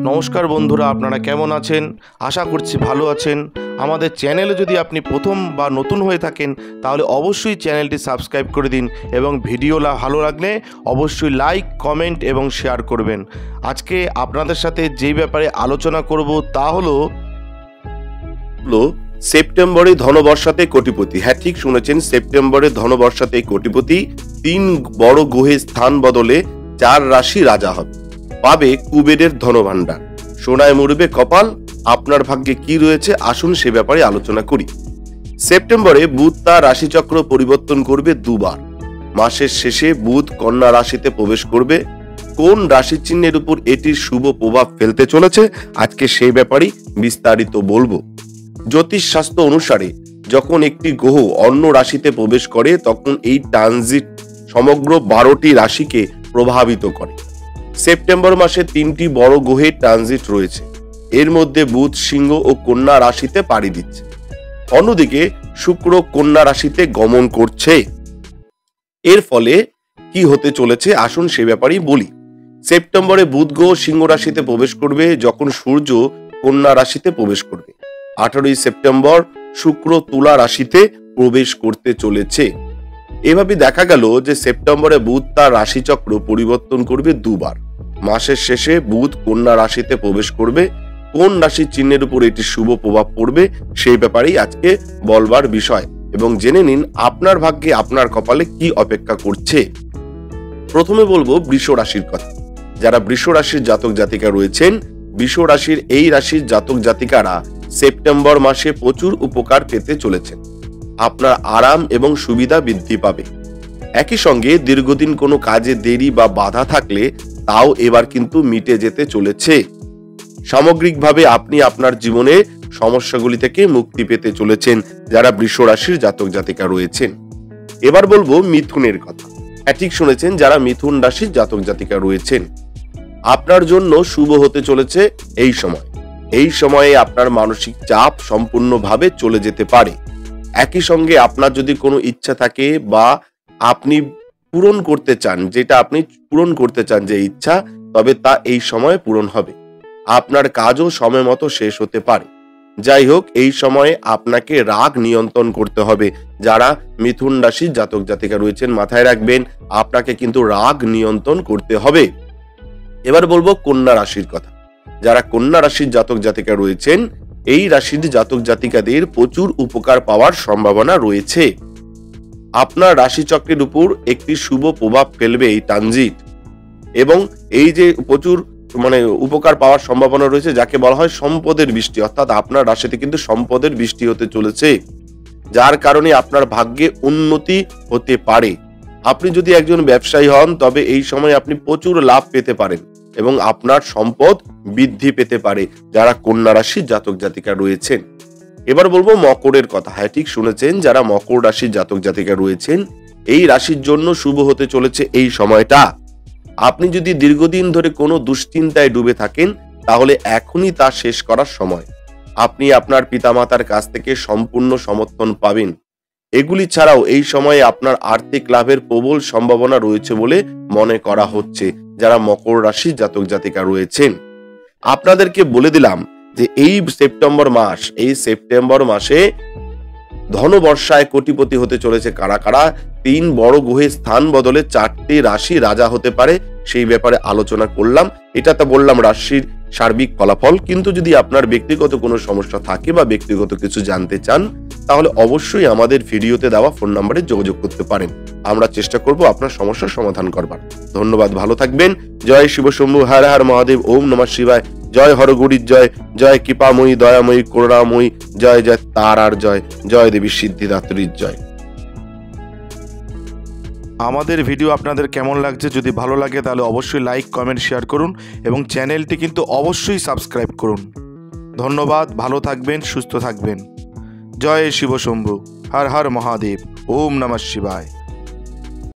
নমস্কার বন্ধুরা, আপনারা কেমন আছেন? আশা করছি ভালো আছেন। আমাদের চ্যানেলে যদি আপনি প্রথম বা নতুন হয়ে থাকেন তাহলে অবশ্যই চ্যানেলটি সাবস্ক্রাইব করে দিন এবং ভিডিও ভালো লাগলে অবশ্যই লাইক, কমেন্ট এবং শেয়ার করবেন। আজকে আপনাদের সাথে যেই ব্যাপারে আলোচনা করব তা হলো সেপ্টেম্বরে ধনবর্ষাতে কোটিপতি। হ্যাঁ, ঠিক শুনেছেন, সেপ্টেম্বরে ধনবর্ষাতে কোটিপতি। 3 বড় গ্রহের স্থান বদলে 4 রাশি রাজা হবে, পাবে কুবেরের ধনভাণ্ডার, সোনায় মুড়বে কপাল। আপনার ভাগ্যে কি রয়েছে আসুন সে ব্যাপারে আলোচনা করি। সেপ্টেম্বরে বুধ তার রাশিচক্র পরিবর্তন করবে দুবার। মাসের শেষে বুধ কন্যা রাশিতে প্রবেশ করবে। কোন রাশি চিহ্নের উপর এটির শুভ প্রভাব ফেলতে চলেছে আজকে সেই ব্যাপারেই বিস্তারিত বলবো। জ্যোতিষ শাস্ত্র অনুসারে যখন একটি গ্রহ অন্য রাশিতে প্রবেশ করে তখন এই ট্রানজিট সমগ্র 12টি রাশিকে প্রভাবিত করে। সেপ্টেম্বর মাসে 3টি বড় গ্রহের ট্রানজিট রয়েছে। এর মধ্যে বুধ সিংহ ও কন্যা রাশিতে পাড়ি দিচ্ছে, অন্যদিকে শুক্র কন্যা রাশিতে গমন করছে। এর ফলে কি হতে চলেছে আসুন সে ব্যাপারেই বলি। সেপ্টেম্বরে বুধ গ্রহ সিংহ রাশিতে প্রবেশ করবে যখন সূর্য কন্যা রাশিতে প্রবেশ করবে। 18ই সেপ্টেম্বর শুক্র তুলা রাশিতে প্রবেশ করতে চলেছে। এভাবে দেখা গেল যে সেপ্টেম্বরে বুধ তার রাশিচক্র পরিবর্তন করবে দুবার। মাসের শেষে বুধ কন্যা রাশিতে প্রবেশ করবে। কোন রাশির চিহ্নের উপর এটি শুভ প্রভাব পড়বে সেই ব্যাপারেই আজকে বলবার বিষয়, এবং জেনে নিন আপনার ভাগ্যে আপনার কপালে কি অপেক্ষা করছে। প্রথমে বলবো বৃষ রাশির কথা। যারা বৃষ রাশির জাতক জাতিকা রয়েছেন, বৃষ রাশির এই রাশির জাতক জাতিকারা সেপ্টেম্বর মাসে প্রচুর উপকার পেতে চলেছেন। আপনার আরাম এবং সুবিধা বৃদ্ধি পাবে। একই সঙ্গে দীর্ঘদিন কোনো কাজে দেরি বা বাধা থাকলে তাও এবার কিন্তু মিটে যেতে চলেছে। সামগ্রিকভাবে আপনি আপনার জীবনে সমস্যাগুলি থেকে মুক্তি পেতে চলেছেন যারা বৃষ রাশির জাতক জাতিকা রয়েছেন। এবার বলবো মিথুনের কথা। হ্যাঁ, ঠিক শুনেছেন, যারা মিথুন রাশির জাতক জাতিকা রয়েছেন, আপনার জন্য শুভ হতে চলেছে এই সময়। এই সময়ে আপনার মানসিক চাপ সম্পূর্ণভাবে চলে যেতে পারে। একই সঙ্গে আপনার যদি কোনো ইচ্ছা থাকে বা আপনি পূরণ করতে চান, যেটা আপনি পূরণ করতে চান যে ইচ্ছা, তবে তা এই সময়ে পূরণ হবে। আপনার কাজও সময় মতো শেষ হতে পারে। যাই হোক, এই সময়ে আপনাকে রাগ নিয়ন্ত্রণ করতে হবে। যারা মিথুন রাশির জাতক জাতিকা রয়েছেন মাথায় রাখবেন, আপনাকে কিন্তু রাগ নিয়ন্ত্রণ করতে হবে। এবার বলবো কন্যা রাশির কথা। যারা কন্যা রাশির জাতক জাতিকা রয়েছেন, এই রাশির জাতক জাতিকাদের প্রচুর উপকার পাওয়ার সম্ভাবনা রয়েছে। আপনার রাশিচক্রের উপর একটি শুভ প্রভাব ফেলবে এই ট্রানজিট, এবং এই যে প্রচুর উপকার পাওয়ার সম্ভাবনা রয়েছে যাকে বলা হয় সম্পদের বৃষ্টি, অর্থাৎ আপনার রাশিতে কিন্তু সম্পদের বৃষ্টি হতে চলেছে, যার কারণে আপনার ভাগ্যে উন্নতি হতে পারে। আপনি যদি একজন ব্যবসায়ী হন তবে এই সময় আপনি প্রচুর লাভ পেতে পারেন এবং আপনার সম্পদ বৃদ্ধি পেতে পারে যারা কন্যা রাশির জাতক জাতিকা রয়েছেন। এবার বলবো মকরের কথা। হ্যাঁ, ঠিক শুনেছেন, যারা মকর রাশির জাতক জাতিকা রয়েছেন, এই রাশির জন্য শুভ হতে চলেছে এই সময়টা। আপনি যদি দীর্ঘদিন ধরে কোনো দুশ্চিন্তায় ডুবে থাকেন তাহলে এখনই তা শেষ করার সময়। আপনি আপনার পিতামাতার কাছ থেকে সম্পূর্ণ সমর্থন পাবেন। এগুলি ছাড়াও এই সময়ে আপনার আর্থিক লাভের প্রবল সম্ভাবনা রয়েছে বলে মনে করা হচ্ছে যারা মকর রাশির জাতক জাতিকা রয়েছেন। আপনাদেরকে বলে দিলাম যে এই সেপ্টেম্বর মাসে ধনবর্ষায় কোটিপতি হতে চলেছে কারা কারা। 3 বড় গ্রহের স্থান বদলে 4টি রাশি রাজা হতে পারে সেই ব্যাপারে আলোচনা করলাম। এটা তো বললাম রাশির সার্বিক ফলাফল, কিন্তু যদি আপনার ব্যক্তিগত কোনো সমস্যা থাকে বা ব্যক্তিগত কিছু জানতে চান তাহলে অবশ্যই আমাদের ভিডিওতে দেওয়া ফোন নম্বরে যোগাযোগ করতে পারেন। আমরা চেষ্টা করব আপনার সমস্যার সমাধান করবার। ধন্যবাদ, ভালো থাকবেন। জয় শিব শম্ভু, হর হর মহাদেব, ওম নমঃ শিবায়। জয় হরগৌরীর জয়, জয় কৃপাময়ী, দয়াময়ী, করুণাময়ী, জয় জয় তারার জয়, জয় দেবী সিদ্ধিদাত্রীর জয়। আমাদের ভিডিও আপনাদের কেমন লাগছে? যদি ভালো লাগে তাহলে অবশ্যই লাইক, কমেন্ট, শেয়ার করুন এবং চ্যানেলটি কিন্তু অবশ্যই সাবস্ক্রাইব করুন। ধন্যবাদ, ভালো থাকবেন, সুস্থ থাকবেন। জয় শিব শম্ভু, হর হর মহাদেব, ওম নমঃ শিবায়।